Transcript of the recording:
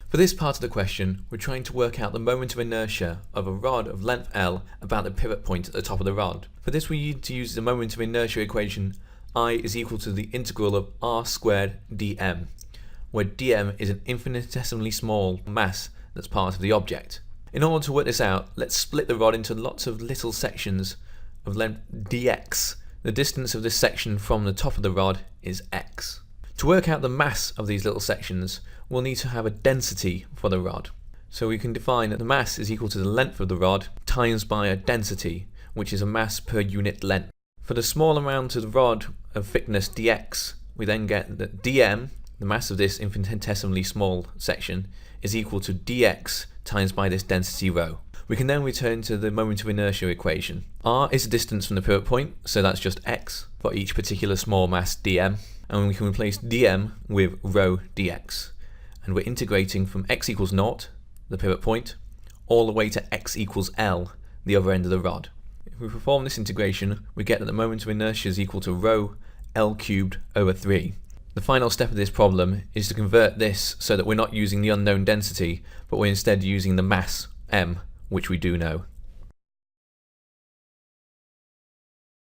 For this part of the question, we're trying to work out the moment of inertia of a rod of length L about the pivot point at the top of the rod. For this we need to use the moment of inertia equation I is equal to the integral of r squared dm, where dm is an infinitesimally small mass that's part of the object. In order to work this out, let's split the rod into lots of little sections of length dx. The distance of this section from the top of the rod is x. To work out the mass of these little sections, we'll need to have a density for the rod. So we can define that the mass is equal to the length of the rod times by a density, which is a mass per unit length. For the small amount of the rod of thickness dx, we then get that dm, the mass of this infinitesimally small section, is equal to dx times by this density rho. We can then return to the moment of inertia equation. R is the distance from the pivot point, so that's just x for each particular small mass dm, and we can replace dm with rho dx. And we're integrating from x equals 0, the pivot point, all the way to x equals L, the other end of the rod. If we perform this integration, we get that the moment of inertia is equal to rho L cubed over 3. The final step of this problem is to convert this so that we're not using the unknown density, but we're instead using the mass m, which we do know.